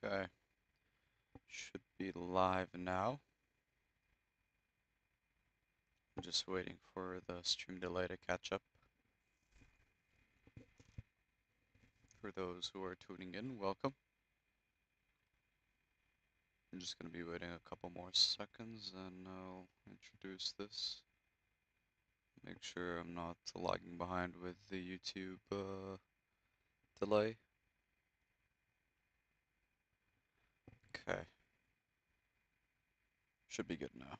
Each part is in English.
Okay, should be live now. I'm just waiting for the stream delay to catch up. For those who are tuning in, welcome. I'm just going to be waiting a couple more seconds and I'll introduce this. Make sure I'm not lagging behind with the YouTube delay. Okay. Should be good now.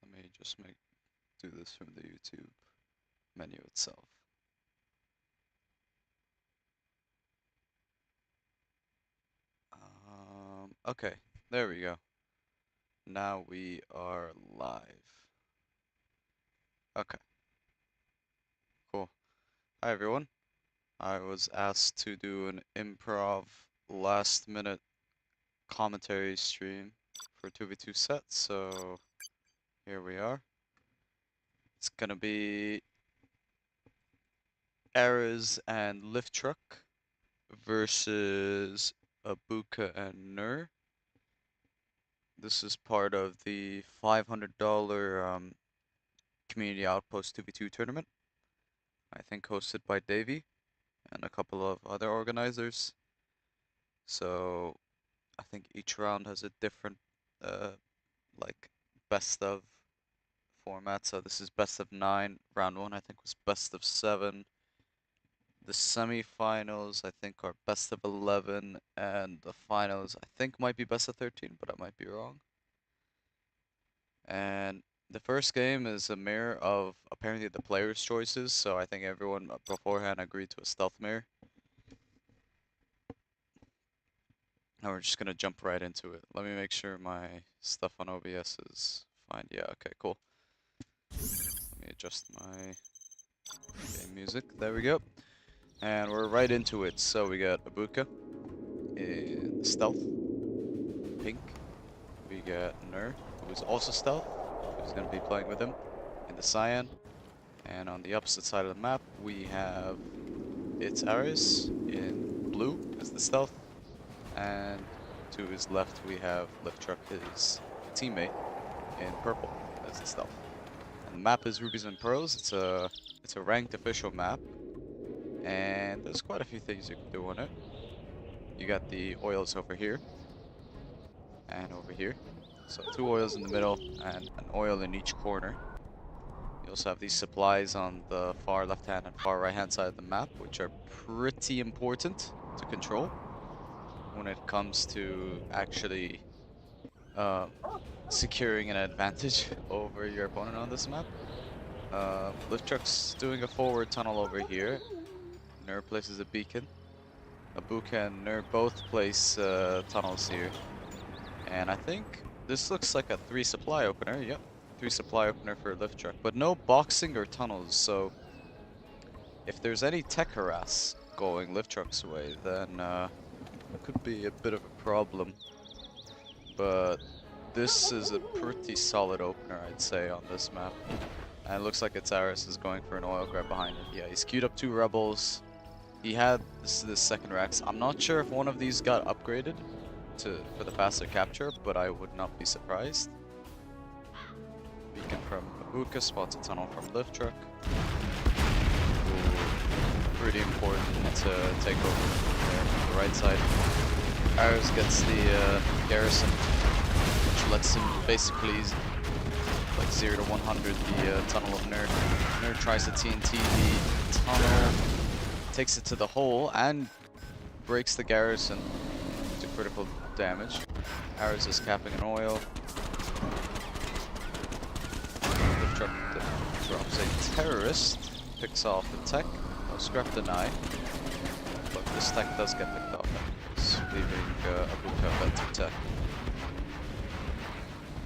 Let me just do this from the YouTube menu itself. Okay, there we go. Now we are live. Okay. Cool. Hi everyone. I was asked to do an improv last minute commentary stream for 2v2 set, so here we are. It's gonna be ItzArez and LiftTruck versus Abuka and Nur. This is part of the $500 Community Outpost 2v2 tournament. I think hosted by Davey and a couple of other organizers. So I think each round has a different like best of format. So this is best of 9. Round 1 I think was best of 7. The semifinals I think are best of 11, and the finals I think might be best of 13, but I might be wrong. And the first game is a mirror of apparently the players' choices, so I think everyone beforehand agreed to a stealth mirror. Now we're just gonna jump right into it. Let me make sure my stuff on OBS is fine. Yeah, okay, cool. Let me adjust my game music. There we go. And we're right into it. So we got Abuka in stealth, pink. We got Nur, who is also stealth, who's gonna be playing with him in the cyan. And on the opposite side of the map, we have ItzArez in blue as the stealth. And to his left, we have LiftTruck, his teammate, in purple as the stealth. And the map is Rubies and Pearls. It's a ranked official map, and there's quite a few things you can do on it. You got the oils over here and over here. So 2 oils in the middle and an oil in each corner. You also have these supplies on the far left hand and far right hand side of the map, which are pretty important to control when it comes to actually securing an advantage over your opponent on this map. LiftTruck's doing a forward tunnel over here. Nur places a beacon. Abuka and Nur both place tunnels here. And I think this looks like a 3 supply opener. Yep, 3 supply opener for LiftTruck, but no boxing or tunnels. So if there's any tech harass going LiftTruck's way, then it could be a bit of a problem. But this is a pretty solid opener, I'd say, on this map. And it looks like ItzArez is going for an oil grab behind him. Yeah, he's queued up 2 rebels. He had this is the second Rex. I'm not sure if one of these got upgraded for the faster capture, but I would not be surprised. Beacon from Abuka spots a tunnel from LiftTruck. Pretty important to take over there on the right side. Arez gets the garrison, which lets him basically like 0 to 100 the tunnel of Nur. Nur tries to TNT the tunnel, takes it to the hole, and breaks the garrison to critical damage. Arez is capping an oil. LiftTruck drops a terrorist, picks off the tech. No scrap deny, but this tech does get picked off, leaving Abuka better tech.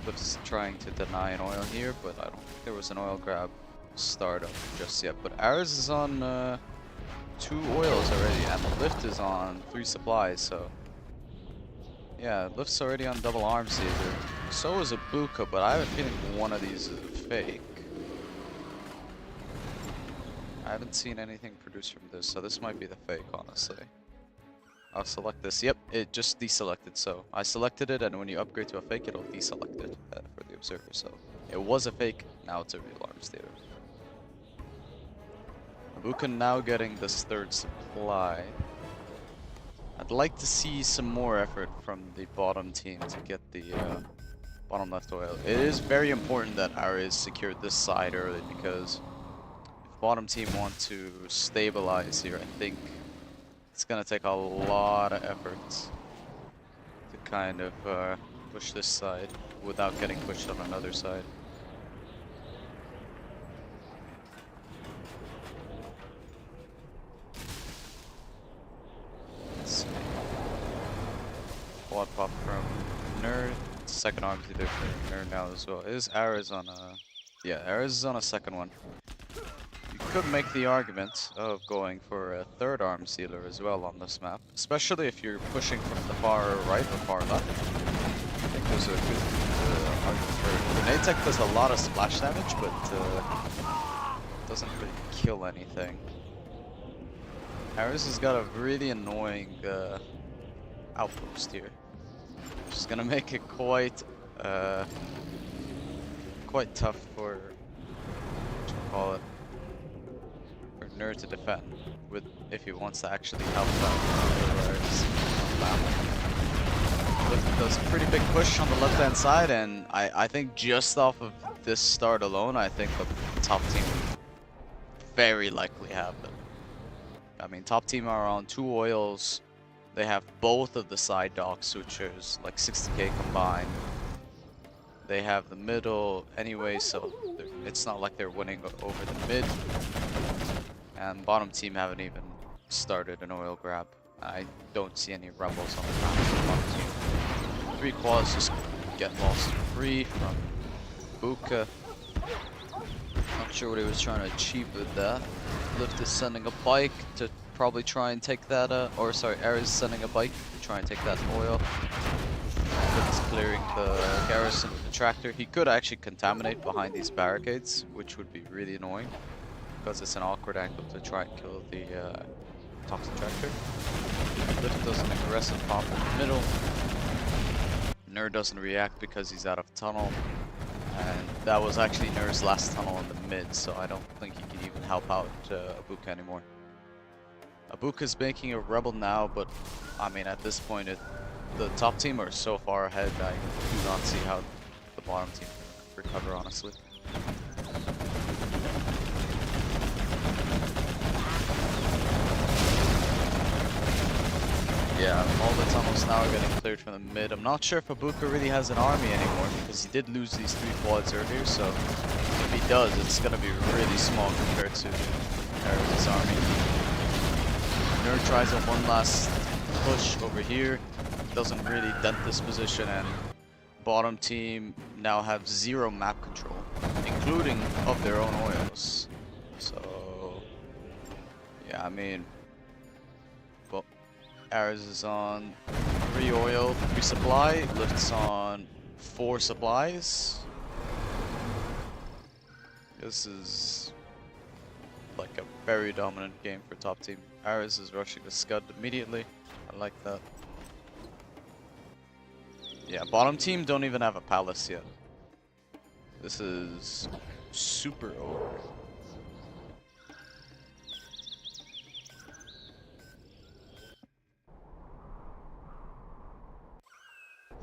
Lift's trying to deny an oil here, but I don't think there was an oil grab startup just yet. But Arez is on 2 oils already, and the Lift is on 3 supplies, so yeah, Lift's already on double arm saver. So is Abuka, but I have a feeling one of these is a fake. I haven't seen anything produced from this, so this might be the fake, honestly. I'll select this. Yep, it just deselected, so I selected it, and when you upgrade to a fake, it'll deselect it for the observer, so it was a fake, now it's a real arms theater. Abuka now getting this third supply. I'd like to see some more effort from the bottom team to get the bottom left oil. It is very important that ItzArez secured this side early, because if bottom team want to stabilize here, I think it's gonna take a lot of efforts to kind of push this side without getting pushed on another side. Quad pop from Nerd. Second arm's either for Nerd now as well. Is ItzArez on a... Yeah, ItzArez is on a second one. You could make the argument of going for a third arm sealer as well on this map, especially if you're pushing from the far right or far left. I think there's a good argument for it. Grenade tech does a lot of splash damage, but doesn't really kill anything. ItzArez has got a really annoying outpost here, which is gonna make it quite tough for what you call it, for Nerd to defend with if he wants to actually help out. Lift does a pretty big push on the left hand side, and I think just off of this start alone, I think the top team would very likely have them. I mean, top team are on 2 oils. They have both of the side dock switchers, like 60k combined. They have the middle anyway, so it's not like they're winning over the mid. And bottom team haven't even started an oil grab. I don't see any rebels on the bottom team. 3 quads just get lost free from Abuka. Not sure what he was trying to achieve with that. Lift is sending a bike to probably try and take that, or sorry, ItzArez is sending a bike to try and take that oil. Lift is clearing the garrison with the tractor. He could actually contaminate behind these barricades, which would be really annoying, because it's an awkward angle to try and kill the toxic tractor. Lift does an aggressive pop in the middle. Nerd doesn't react because he's out of tunnel. And that was actually Nerd's last tunnel in the mid, so I don't think he can even help out Abuka anymore. Abuka's making a rebel now, but I mean at this point the top team are so far ahead, I do not see how the bottom team can recover, honestly. Yeah, all the tunnels now are getting cleared from the mid. I'm not sure if Abuka really has an army anymore, because he did lose these 3 quads earlier, so if he does, it's going to be really small compared to ItzArez's army. Nerd tries a one last push over here, doesn't really dent this position, and bottom team now have 0 map control, including of their own oils. So, yeah, I mean, well, ItzArez is on 3 oil, 3 supply, Lift's on 4 supplies. This is like a very dominant game for top team. ItzArez is rushing the Scud immediately. I like that. Yeah, bottom team don't even have a palace yet. This is super over.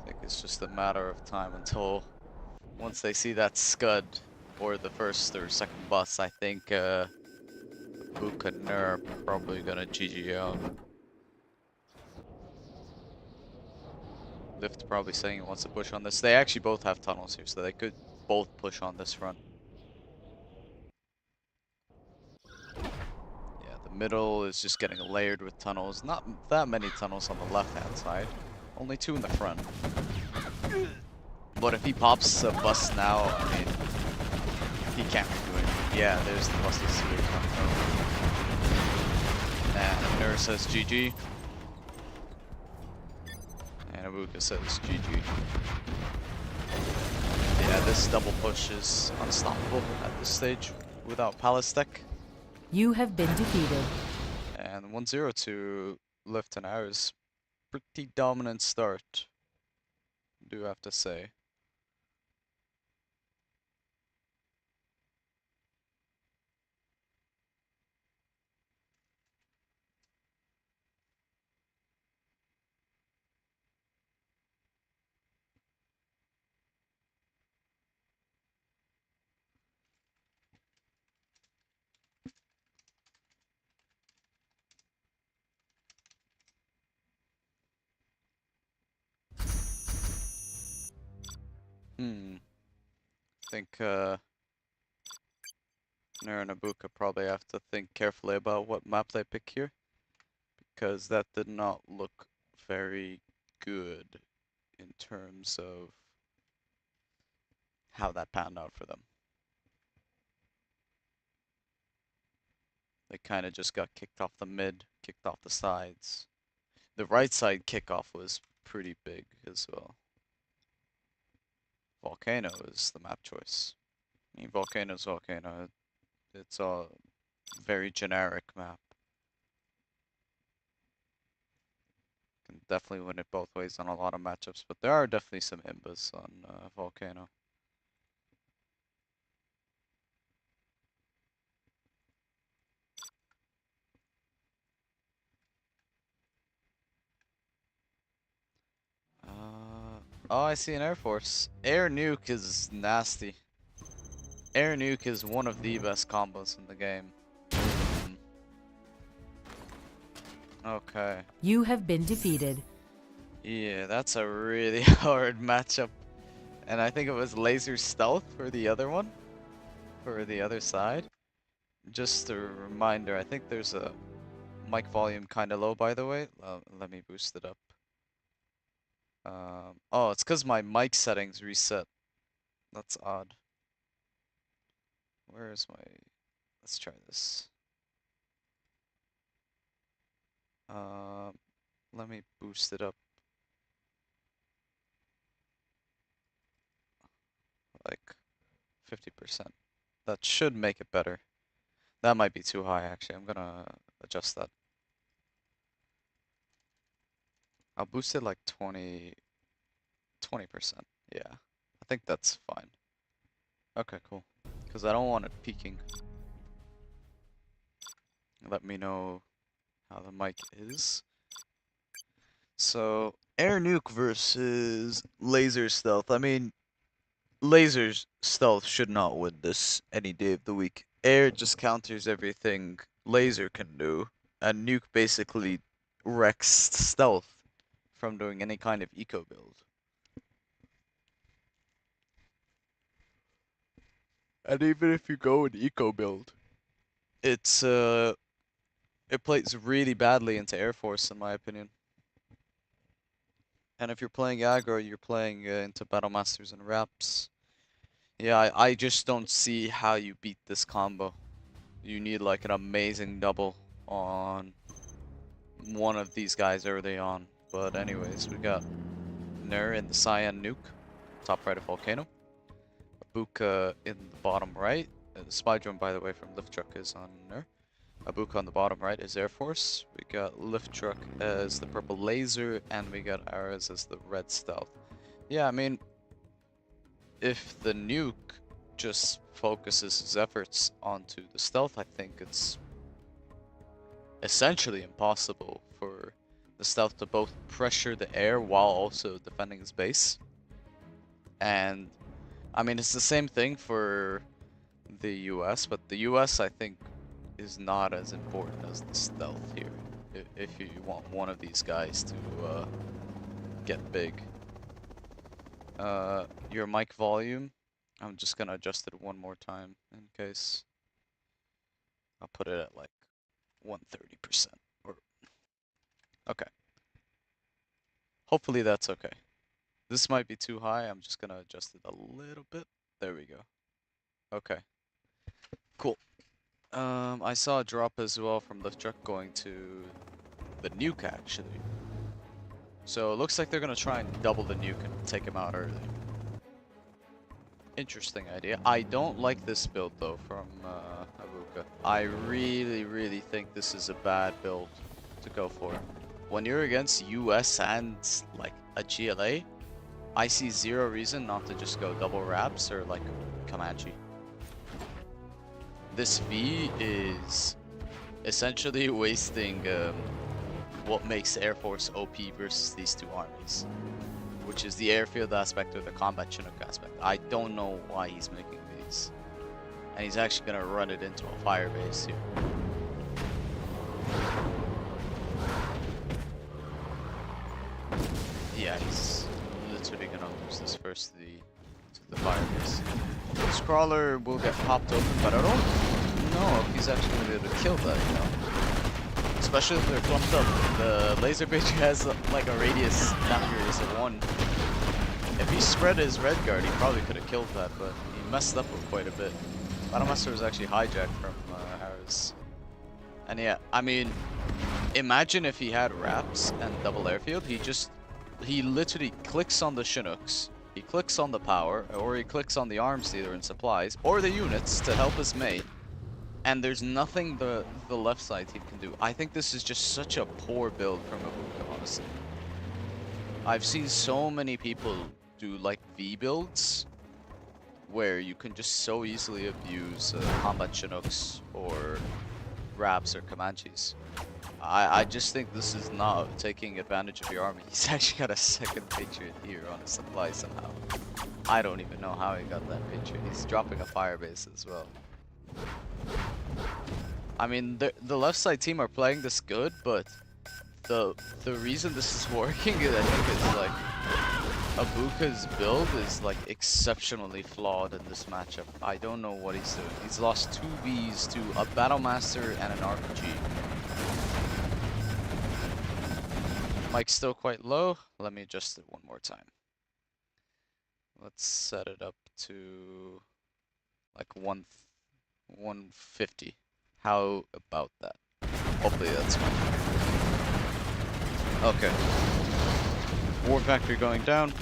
I think it's just a matter of time until once they see that Scud or the first or second bus, I think Abuka and Nerd are probably gonna GG out. Lift probably saying he wants to push on this. They actually both have tunnels here, so they could both push on this front. Yeah, the middle is just getting layered with tunnels. Not that many tunnels on the left-hand side. Only 2 in the front. But if he pops a bus now, I mean, he can't do anything. Yeah, there's the buses here coming from. And Nerd says GG. And Abuka says GG. Yeah, this double push is unstoppable at this stage without Palace tech. You have been defeated. And 1-0 to LiftTruck. Pretty dominant start, do have to say. I think Nair and Abuka probably have to think carefully about what map they pick here, because that did not look very good in terms of how that panned out for them. They kind of just got kicked off the mid, kicked off the sides. The right side kickoff was pretty big as well. Volcano is the map choice. I mean, Volcano's Volcano. It's a very generic map. Can definitely win it both ways on a lot of matchups, but there are definitely some imbas on Volcano. Oh, I see an Air Force. Air Nuke is nasty. Air Nuke is one of the best combos in the game. Okay. You have been defeated. Yeah, that's a really hard matchup. And I think it was Laser Stealth for the other one. For the other side. Just a reminder, I think there's a mic volume kind of low, by the way. Let me boost it up. Oh, it's because my mic settings reset. That's odd. Where is my... Let's try this. Let me boost it up. Like 50%. That should make it better. That might be too high, actually. I'm gonna adjust that. I'll boost it like 20%. Yeah, I think that's fine. Okay, cool. Because I don't want it peaking. Let me know how the mic is. So, Air Nuke versus Laser Stealth. I mean, Laser Stealth should not win this any day of the week. Air just counters everything Laser can do, and Nuke basically wrecks Stealth from doing any kind of eco build. And even if you go an eco build, it's it plays really badly into Air Force in my opinion. And if you're playing aggro, you're playing into Battle Masters and Raps. Yeah, I just don't see how you beat this combo. You need like an amazing double on one of these guys early on. But anyways, we got Nur in the Cyan Nuke, top right of Volcano. Abuka in the bottom right. The spy drone, by the way, from LiftTruck is on Nur. Abuka on the bottom right is Air Force. We got LiftTruck as the purple laser, and we got ItzArez as the red stealth. Yeah, I mean, if the nuke just focuses his efforts onto the stealth, I think it's essentially impossible for the stealth to both pressure the air while also defending his base. And I mean, it's the same thing for the US, but the US, I think, is not as important as the stealth here. If you want one of these guys to get big. Your mic volume, I'm just gonna adjust it one more time in case. I'll put it at like 130% or okay. Hopefully that's okay. This might be too high. I'm just gonna adjust it a little bit. There we go. Okay. Cool. I saw a drop as well from LiftTruck going to the nuke actually. So it looks like they're gonna try and double the nuke and take him out early. interesting idea. I don't like this build though from Abuka. I really think this is a bad build to go for. When you're against US and like a GLA, I see zero reason not to just go double wraps or like Comanche. This V is essentially wasting what makes Air Force OP versus these two armies, which is the airfield aspect or the combat Chinook aspect. I don't know why he's making these. And he's actually gonna run it into a fire base here. Yeah, he's literally gonna lose this first to the fire base. This crawler will get popped open, but I don't know if he's actually gonna be able to kill that, you know? Especially if they're clumped up. The laser bitch has like a radius, damage radius of 1. If he spread his red guard, he probably could have killed that, but he messed up with quite a bit. Battlemaster was actually hijacked from Harris. And yeah, I mean, imagine if he had wraps and double airfield, he literally clicks on the Chinooks, he clicks on the power, or he clicks on the arms dealer and supplies, or the units to help his mate. And there's nothing the left side team can do. I think this is just such a poor build from Abuka, honestly. I've seen so many people do like V builds where you can just so easily abuse combat Chinooks or Raps or Comanches. I just think this is not taking advantage of your army. He's actually got a second Patriot here on his supply somehow. I don't even know how he got that Patriot. He's dropping a firebase as well. I mean, the left side team are playing this good, but the reason this is working is I think it's like Abuka's build is like exceptionally flawed in this matchup. I don't know what he's doing. He's lost 2 Vs to a Battlemaster and an RPG. Mic's still quite low. Let me adjust it one more time. Let's set it up to like 150. How about that? Hopefully that's fine. Okay. War Factory going down.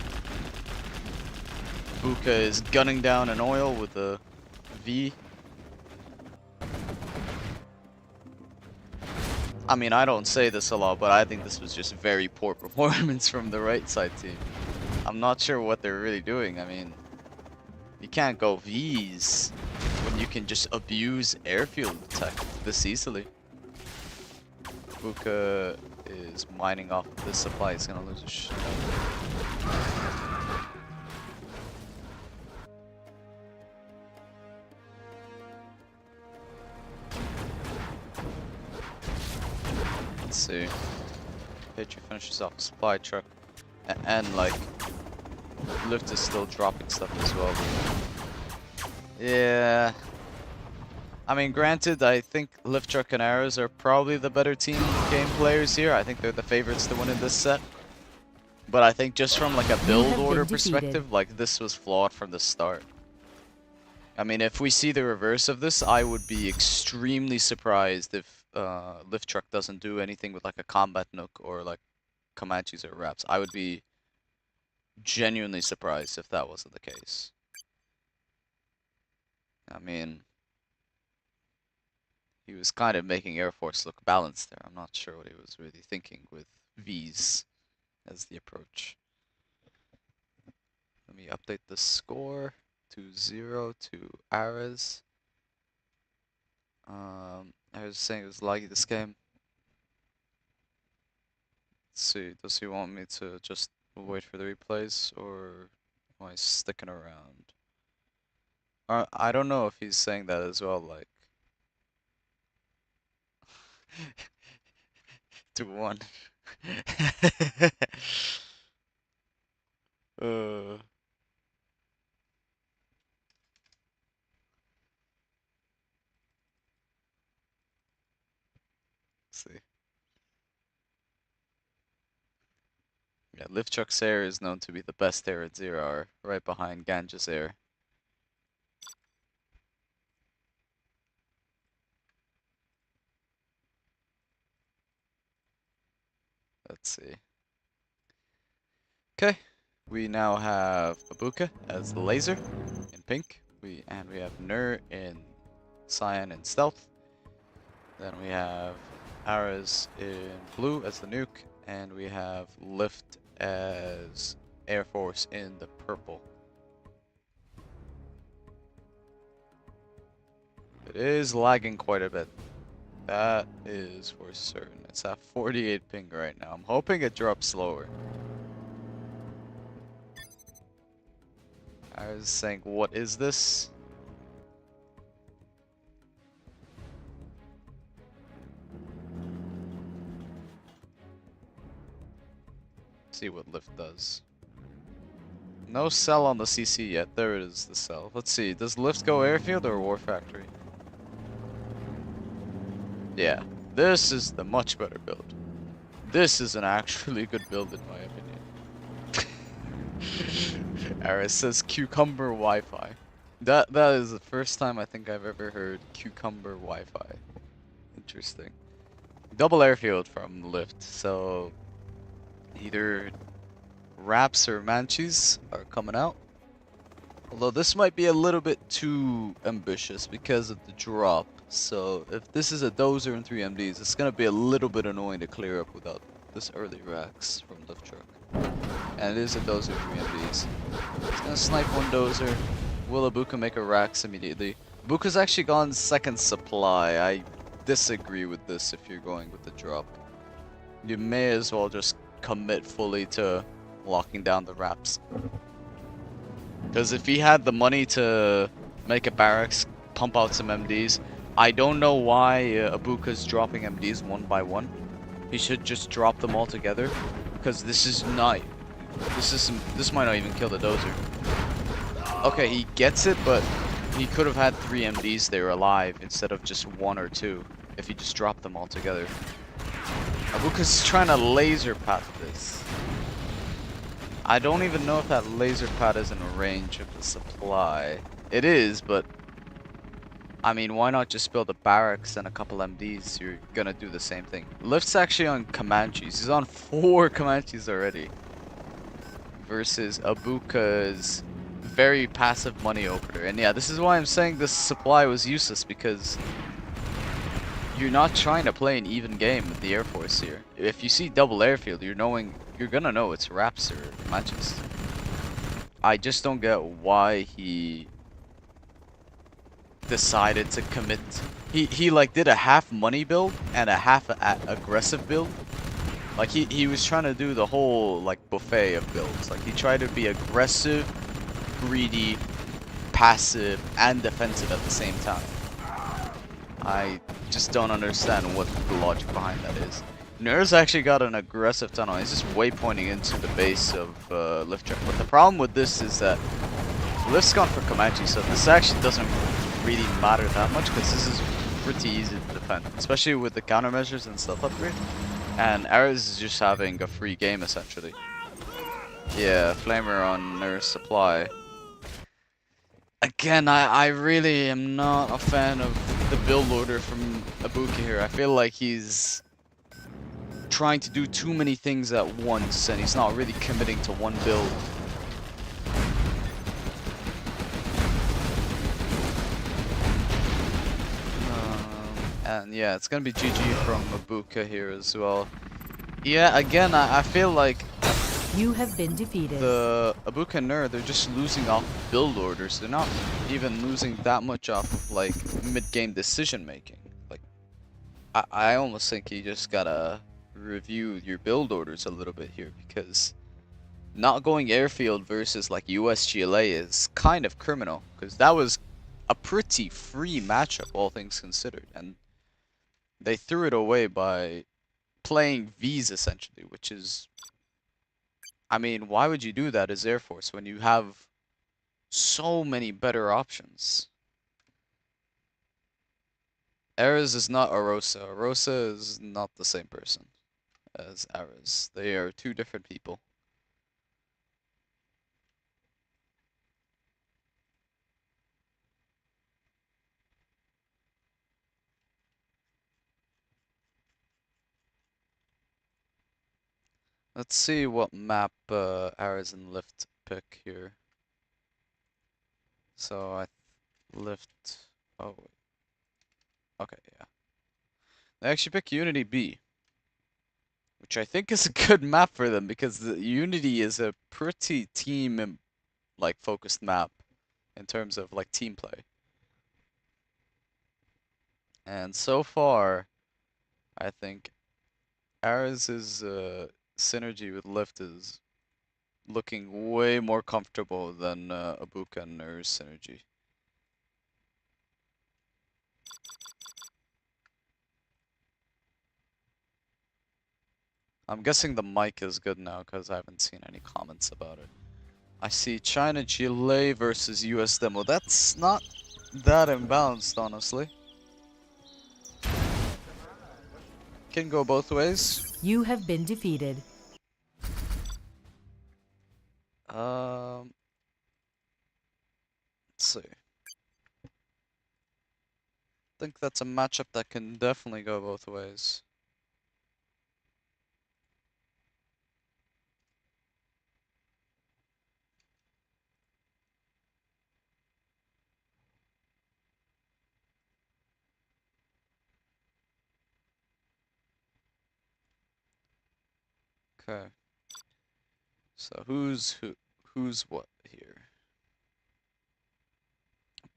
Abuka is gunning down an oil with a V. I mean, I don't say this a lot, but I think this was just very poor performance from the right side team. I'm not sure what they're really doing. I mean, you can't go Vs when you can just abuse airfield attack this easily. Abuka is mining off this supply. He's gonna lose a shit. Let's see. Patriot finishes off a supply truck, and like Lift is still dropping stuff as well. Yeah. I mean, granted, I think LiftTruck and ItzArez are probably the better team game players here. I think they're the favorites to win in this set. But I think just from like a build order perspective, like this was flawed from the start. I mean, if we see the reverse of this, I would be extremely surprised if LiftTruck doesn't do anything with like a combat Nook or like Comanches or Raps. I would be genuinely surprised if that wasn't the case. I mean, he was kind of making Air Force look balanced there. I'm not sure what he was really thinking with Vs as the approach. Let me update the score to 0 to ItzArez. I was saying it was laggy this game. Let's see, does he want me to just wait for the replays or am I sticking around? I don't know if he's saying that as well, like 2-1. uh see. Yeah, LiftTruck's air is known to be the best air at 0R, right behind Ganja's air. Let's see. Okay, we now have Abuka as the laser in pink. And we have Nur in cyan and stealth. Then we have ItzArez in blue as the nuke, and we have Lift as Air Force in the purple. It is lagging quite a bit. That is for certain. It's at 48 ping right now. I'm hoping it drops slower. I was saying, what is this? See what Lift does. No cell on the CC yet. There it is, the cell. Let's see. Does Lift go airfield or war factory? Yeah. This is the much better build. This is an actually good build in my opinion. Aris says cucumber Wi-Fi. That is the first time I think I've ever heard cucumber Wi-Fi. Interesting. Double airfield from Lift, so either Raps or Manchis are coming out. Although this might be a little bit too ambitious because of the drop. So if this is a dozer and 3 MDs, it's gonna be a little bit annoying to clear up without this early racks from LiftTruck. And it is a dozer 3 MDs. It's gonna snipe one dozer. Will Abuka make a racks immediately? Abuka's actually gone second supply. I disagree with this if you're going with the drop. You may as well just commit fully to locking down the wraps. Because if he had the money to make a barracks, pump out some MDs, I don't know why Abuka's dropping MDs one by one. He should just drop them all together. Because this might not even kill the dozer. Okay, he gets it, but he could have had 3 MDs there alive instead of just 1 or 2 if he just dropped them all together. Abuka's trying to laser path this. I don't even know if that laser pad is in range of the supply. It is, but I mean, why not just build a barracks and a couple MDs? You're gonna do the same thing. Lift's actually on Comanches. He's on 4 Comanches already. Versus Abuka's very passive money opener. And yeah, this is why I'm saying this supply was useless, because you're not trying to play an even game with the Air Force here. If you see double airfield, you're gonna know it's Raps or Comanches. I just don't get why he decided to commit. He like did a half money build and a half aggressive build. Like he was trying to do the whole like buffet of builds. Like he tried to be aggressive, greedy, passive, and defensive at the same time. I just don't understand what the logic behind that is. Nur's actually got an aggressive tunnel. He's just waypointing into the base of LiftTruck. But the problem with this is that Lift's gone for Comanche, so this actually doesn't really matter that much, because this is pretty easy to defend, especially with the countermeasures and stealth upgrade. And ItzArez is just having a free game essentially. Yeah, Flamer on Nur's supply. Again, I really am not a fan of the build order from Abuka here. I feel like he's trying to do too many things at once, and he's not really committing to one build. And yeah, it's gonna be GG from Abuka here as well. Yeah, again, I feel like You have been defeated. the Abuka and Nur, they're just losing off build orders. They're not even losing that much off of like mid-game decision making. Like, I almost think you just gotta review your build orders a little bit here, because not going airfield versus like US GLA is kind of criminal, because that was a pretty free matchup, all things considered, and they threw it away by playing Vs essentially, which is, I mean, why would you do that as Air Force when you have so many better options? Ares is not Arosa. Arosa is not the same person as Ares. They are 2 different people. Let's see what map Ares and Lift pick here. So I lift. Oh, wait. Okay, yeah. They actually pick Unity B, which I think is a good map for them because the Unity is a pretty team like focused map in terms of like team play. And so far, I think ItzArez's synergy with Lift is looking way more comfortable than Abuka and Nur's synergy. I'm guessing the mic is good now because I haven't seen any comments about it. I see China GLA versus US demo. That's not that imbalanced, honestly. Can go both ways. You have been defeated. Let's see. I think that's a matchup that can definitely go both ways. Okay. So who's what here?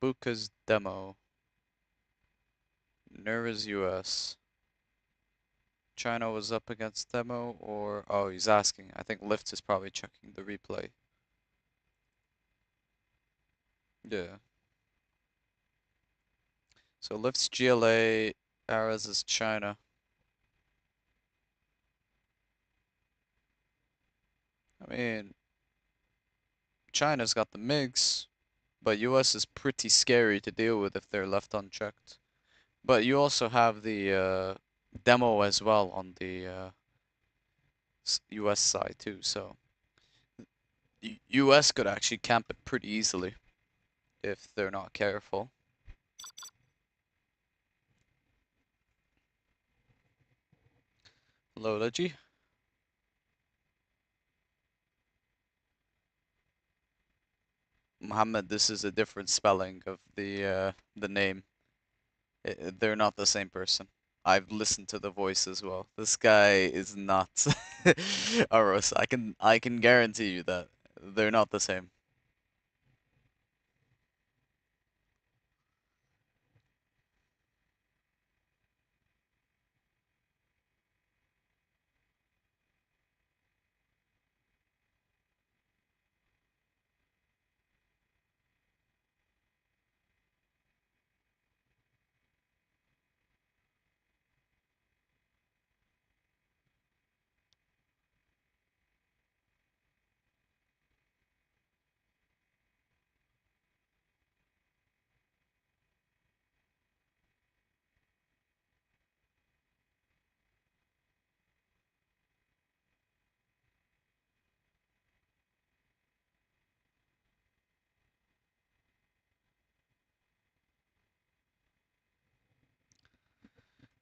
Abuka's demo. Nerva's US. China was up against demo or oh he's asking. I think Lift is probably checking the replay. Yeah. So Lift's GLA, ItzArez is China. I mean China's got the MiGs, but US is pretty scary to deal with if they're left unchecked. But you also have the demo as well on the US side too, so US could actually camp it pretty easily if they're not careful. Hello, Leggy. Muhammad, this is a different spelling of the name. They're not the same person. I've listened to the voice as well. This guy is not Aros. I can guarantee you that they're not the same.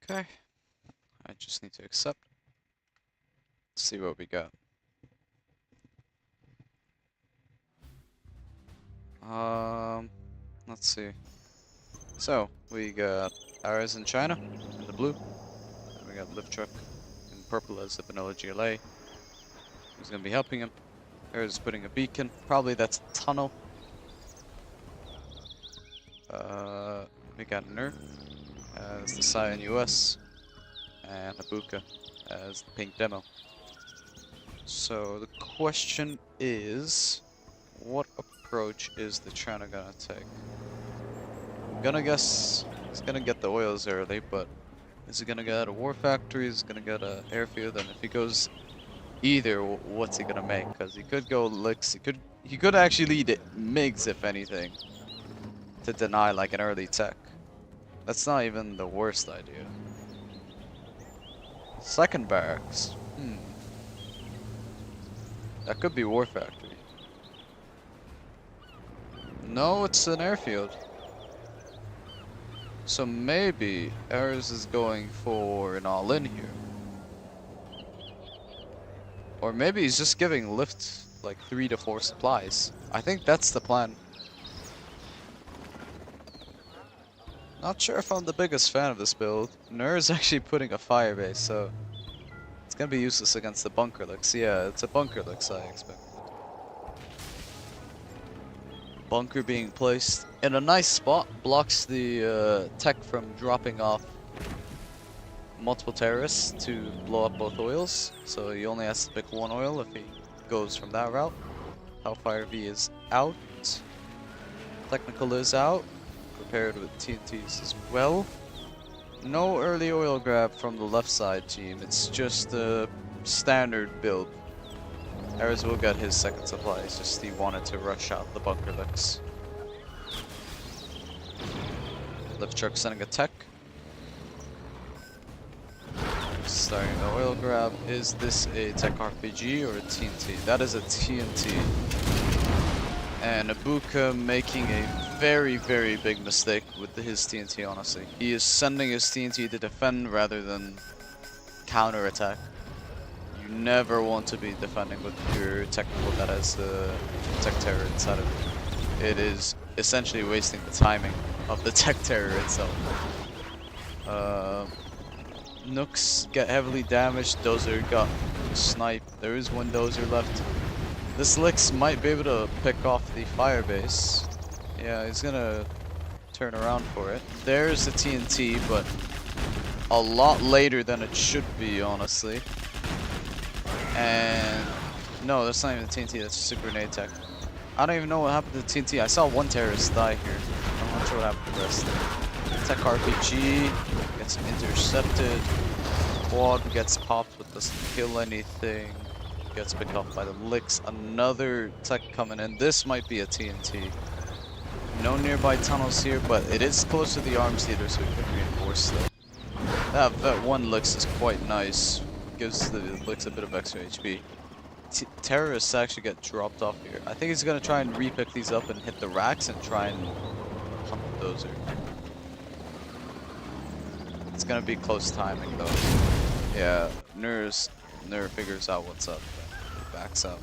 Okay. I just need to accept. See what we got. Let's see. So we got ItzArez in China in the blue, and we got LiftTruck in purple as the vanilla GLA. Who's gonna be helping him? ItzArez putting a beacon. Probably that's a tunnel. We got Ner as the Cyan US, and Abuka as the pink demo. So the question is, what approach is the China gonna take? I'm gonna guess he's gonna get the oils early, but is he gonna get a war factory? Is he gonna get a airfield? And if he goes either, what's he gonna make? Because he could go licks. He could actually lead MiGs if anything to deny like an early tech. That's not even the worst idea. Second barracks. That could be war factory. No, it's an airfield. So maybe ItzArez is going for an all-in here. Or maybe he's just giving Lift like 3 to 4 supplies. I think that's the plan. Not sure if I'm the biggest fan of this build. Nur is actually putting a fire base, so it's gonna be useless against the bunker licks. Yeah, it's a bunker licks I expected. Bunker being placed in a nice spot blocks the tech from dropping off multiple terrorists to blow up both oils, so he only has to pick one oil if he goes from that route. Hellfire V is out. Technical is out. Prepared with TNTs as well. No early oil grab from the left side team. It's just a standard build. ItzArez will get his second supply. It's just he wanted to rush out the bunker licks. LiftTruck sending a tech. Starting the oil grab. Is this a tech RPG or a TNT? That is a TNT. And Abuka making a very, very big mistake with his TNT, honestly. He is sending his TNT to defend rather than counter-attack. You never want to be defending with your technical that has the tech terror inside of it. It is essentially wasting the timing of the tech terror itself. Nooks get heavily damaged. Dozer got sniped. There is one Dozer left. This Lix might be able to pick off the fire base. Yeah, he's gonna turn around for it. There's the TNT, but a lot later than it should be, honestly. And no, that's not even the TNT, that's just a grenade tech. I don't even know what happened to the TNT. I saw one terrorist die here. I'm not sure what happened to the rest. Tech RPG gets intercepted. Quad gets popped but doesn't kill anything. Gets picked off by the licks. Another tech coming in. This might be a TNT. No nearby tunnels here, but it is close to the arms theater, so we can reinforce them. That one licks is quite nice. Gives the licks a bit of extra HP. Terrorists actually get dropped off here. I think he's gonna try and repick these up and hit the racks and try and hunt the dozer. It's gonna be close timing though. Yeah, Nur figures out what's up. He backs up.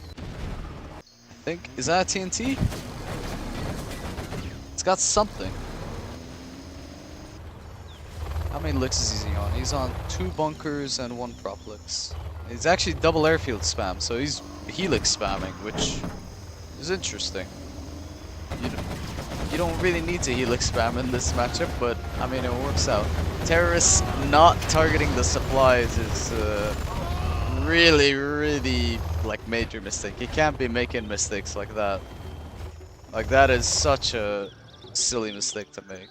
I think, is that a TNT? It's got something. How many licks is he on? He's on 2 bunkers and 1 prop licks. He's actually double airfield spam, so he's helix spamming, which is interesting. You don't really need to helix spam in this matchup, but I mean it works out. Terrorists not targeting the supplies is really like major mistake. You can't be making mistakes like that. Like that is such a silly mistake to make.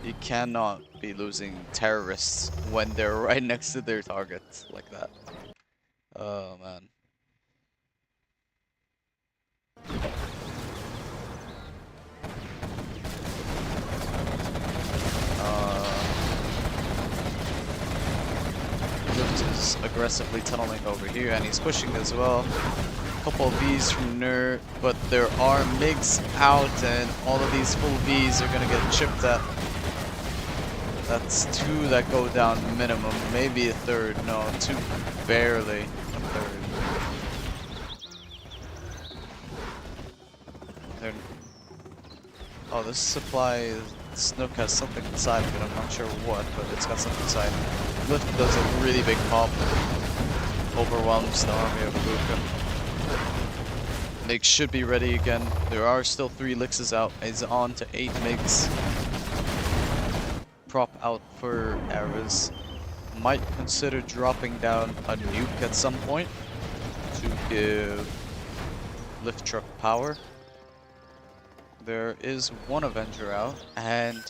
You cannot be losing terrorists when they're right next to their targets like that. Oh man. Lift is aggressively tunneling over here and he's pushing as well. Couple of Vs from Nur, but there are MiGs out and all of these full Vs are gonna get chipped at. That's 2 that go down minimum, maybe a third. No, 2 barely a third. Oh, this supply Snook has something inside of it. I'm not sure what, but it's got something inside. Lift does a really big pop, overwhelms the army of Abuka. MiG should be ready again. There are still 3 Lixes out. He's on to 8 MiGs. Prop out for ItzArez. Might consider dropping down a nuke at some point to give LiftTruck power. There is 1 Avenger out, and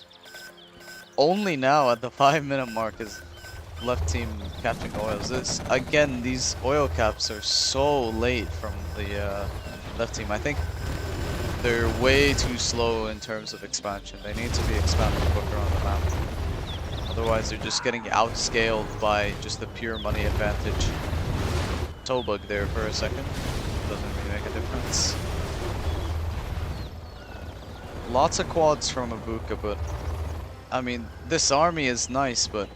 only now at the 5-minute mark is left team capturing oils. This again, these oil caps are so late from the left team. I think they're way too slow in terms of expansion. They need to be expanded quicker on the map. Otherwise, they're just getting outscaled by just the pure money advantage. Toe bug there for a second. Doesn't really make a difference. Lots of quads from Abuka, but I mean, this army is nice, but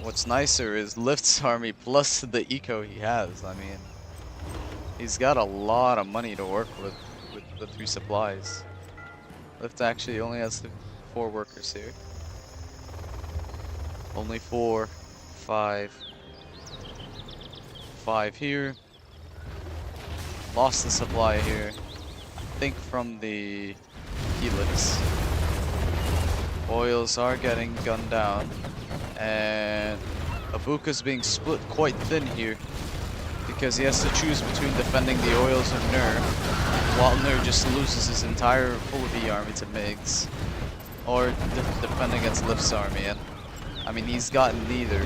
what's nicer is Lift's army plus the eco he has. I mean, he's got a lot of money to work with the 3 supplies. Lift actually only has 4 workers here. Only 4, 5, 5 here. Lost the supply here. I think from the helix. Oils are getting gunned down. And Abuka's being split quite thin here. Because he has to choose between defending the oils or Ner. While Ner just loses his entire full V army to MiGs. Or defend against Lift's army. And I mean, he's gotten neither.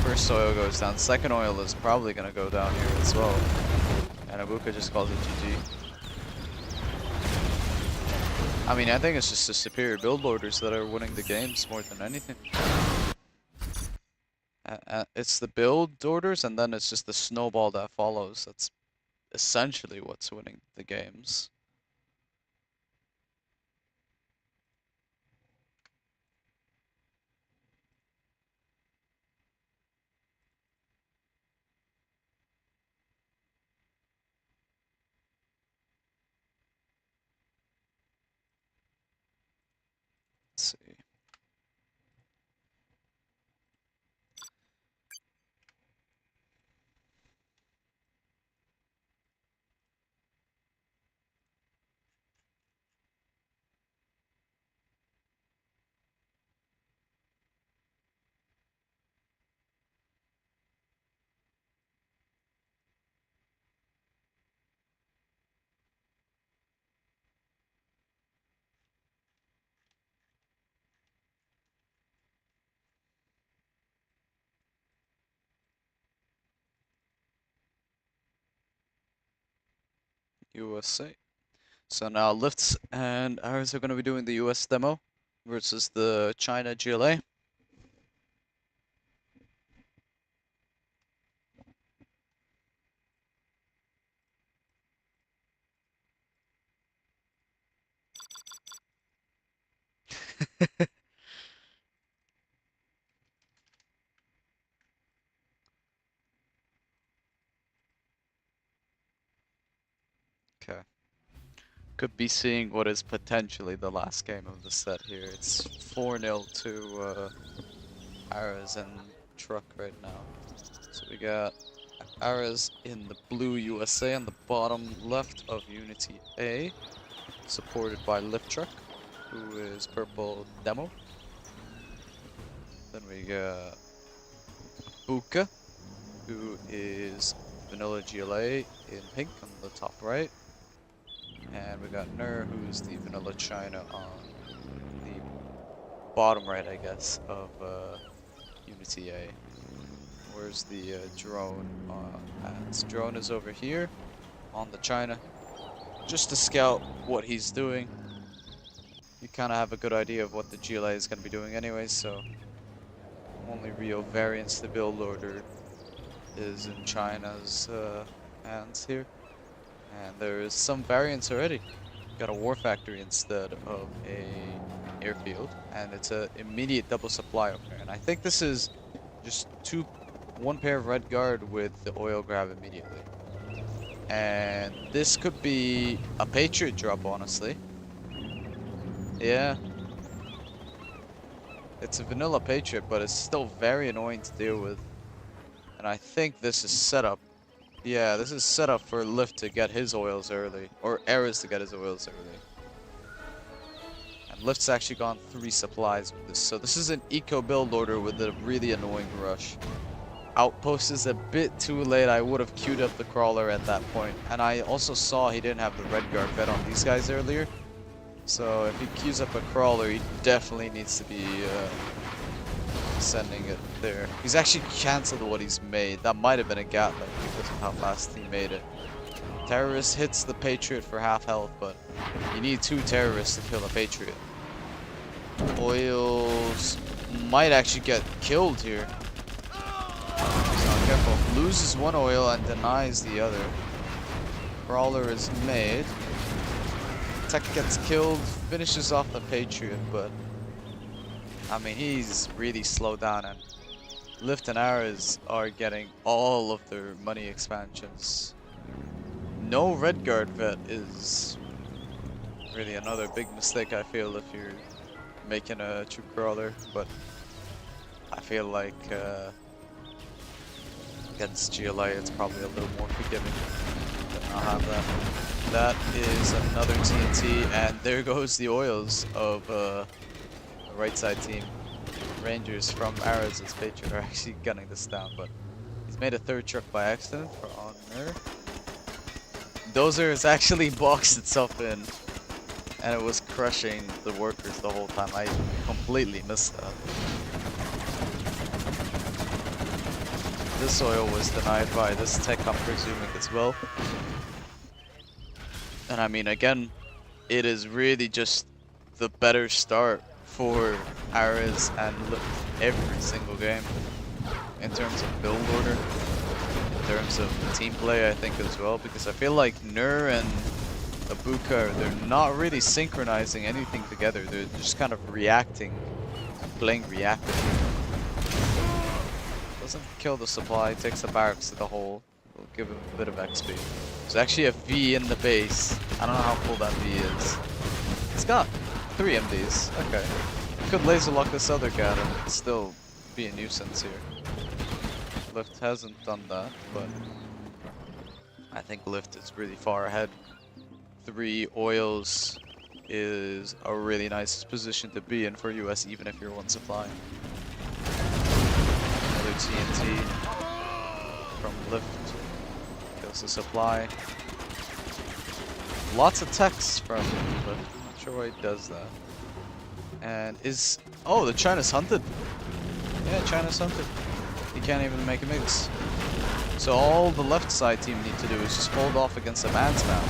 First oil goes down. Second oil is probably going to go down here as well. And Abuka just calls it GG. I mean, I think it's just the superior build orders that are winning the games more than anything. It's the build orders, and then it's just the snowball that follows. That's essentially what's winning the games. Let's see. USA. So now Lifts and ItzArez are going to be doing the US demo versus the China GLA. Okay. Could be seeing what is potentially the last game of the set here. It's 4-0 to ItzArez and Truck right now. So we got ItzArez in the blue USA on the bottom left of Unity A, supported by LiftTruck, who is purple demo. Then we got Abuka, who is vanilla GLA in pink on the top right. And we got Ner, who's the vanilla China on the bottom right, I guess, of Unity A. Where's the drone? Drone is over here on the China, just to scout what he's doing. You kind of have a good idea of what the GLA is going to be doing anyway, so only real variance to build order is in China's hands here. And there is some variance already. Got a war factory instead of a airfield, and it's a immediate double supply up there. And I think this is just one pair of red guard with the oil grab immediately. And this could be a Patriot drop, honestly. Yeah. It's a vanilla Patriot, but it's still very annoying to deal with. And I think this is set up. Yeah, this is set up for Lift to get his oils early, or ItzArez to get his oils early. And Lift's actually gone 3 supplies with this, so this is an eco build order with a really annoying rush. Outpost is a bit too late. I would have queued up the crawler at that point. And I also saw he didn't have the red guard fed on these guys earlier. So if he queues up a crawler, he definitely needs to be sending it there. He's actually cancelled what he's made. That might have been a gatling because of how fast he made it. Terrorist hits the Patriot for half health, but you need 2 terrorists to kill a Patriot. Oils might actually get killed here. He's not careful. Loses 1 oil and denies the other. Crawler is made. Tech gets killed, finishes off the Patriot, but I mean, he's really slowed down, and Lift and ItzArez are getting all of their money expansions. No red guard vet is really another big mistake, I feel, if you're making a troop crawler, but I feel like against GLA it's probably a little more forgiving. But I'll have that. That is another TNT, and there goes the oils of the right side team. Rangers from ItzArez's Patriot are actually gunning this down, but he's made a third truck by accident for honor. Dozer has actually boxed itself in, and it was crushing the workers the whole time. I completely missed that. This oil was denied by this tech, I'm presuming, as well. And I mean, again, it is really just the better start for ItzArez and Lift every single game in terms of build order, in terms of team play, I think as well, because I feel like Nur and Abuka, they're not really synchronizing anything together. They're just kind of reacting, playing reactive. Doesn't kill the supply, takes the barracks to the hole. Will give him a bit of XP. There's actually a V in the base. I don't know how full that V is. It's got 3 MDs. Okay. Could laser lock this other cat and still be a nuisance here. Lift hasn't done that, but I think Lift is really far ahead. 3 oils is a really nice position to be in for US, even if you're one supply. Another TNT from Lift. Kills the supply. Lots of techs from Lift. I'm not sure why he does that. And is... Oh, the China's hunted. Yeah, China's hunted. He can't even make a mix. So all the left side team need to do is just hold off against the man spam.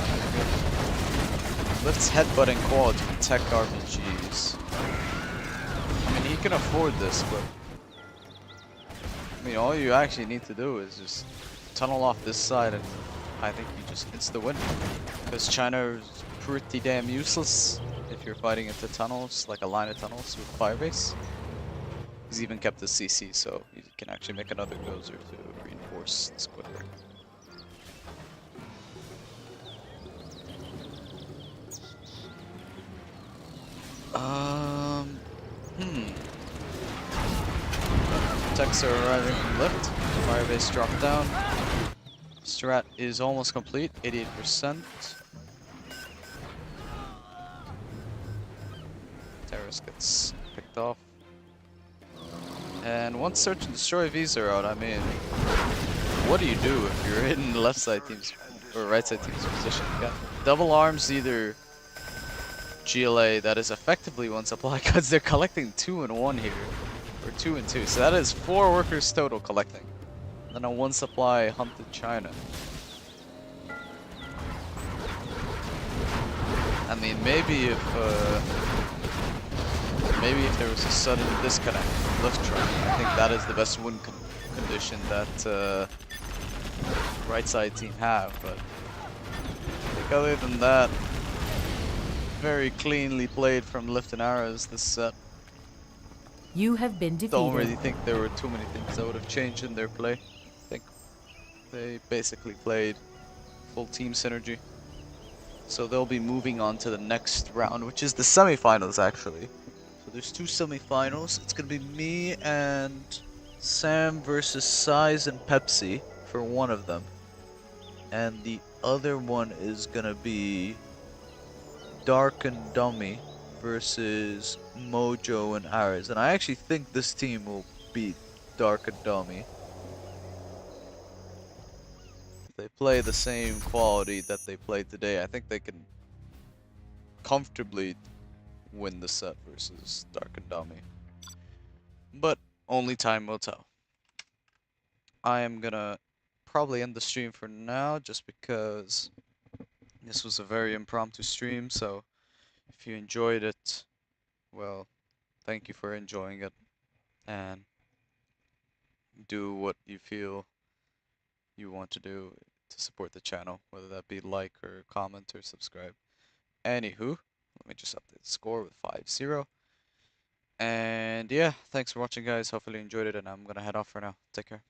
Lift's headbutting quads with tech RPGs. I mean, he can afford this, but... I mean, all you actually need to do is just tunnel off this side and I think you just insta-win. Because China is pretty damn useless if you're fighting into tunnels, like a line of tunnels with Firebase. He's even kept the CC, so you can actually make another gozer to reinforce this quickly. Techs are arriving from Lift. Firebase dropped down. Strat is almost complete, 88%. Terrace gets picked off. And once search and destroy Vs are out, I mean, what do you do if you're in the left side team's or right side team's position? You got double arms, either GLA that is effectively one supply because they're collecting 2 and 1 here, or 2 and 2. So that is 4 workers total collecting. And then a 1 supply hunted China. I mean, maybe if there was a sudden disconnect from LiftTruck, I think that is the best win condition that right side team have. But I think other than that, very cleanly played from Lift and ItzArez this set. You have been defeated. Don't really think there were too many things that would have changed in their play. I think they basically played full team synergy. So they'll be moving on to the next round, which is the semifinals actually. So there's 2 semifinals. It's gonna be me and Sam versus Size and Pepsi for one of them. And the other one is gonna be Dark and Dummy versus Mojo and ItzArez. And I actually think this team will beat Dark and Dummy. They play the same quality that they played today. I think they can comfortably win the set versus Dark and Dummy. But only time will tell. I am gonna probably end the stream for now just because this was a very impromptu stream, so if you enjoyed it, well, thank you for enjoying it, and do what you feel you want to do to support the channel, whether that be like or comment or subscribe. Anywho, let me just update the score with 5-0. And yeah, thanks for watching guys, hopefully you enjoyed it, and I'm gonna head off for now. Take care.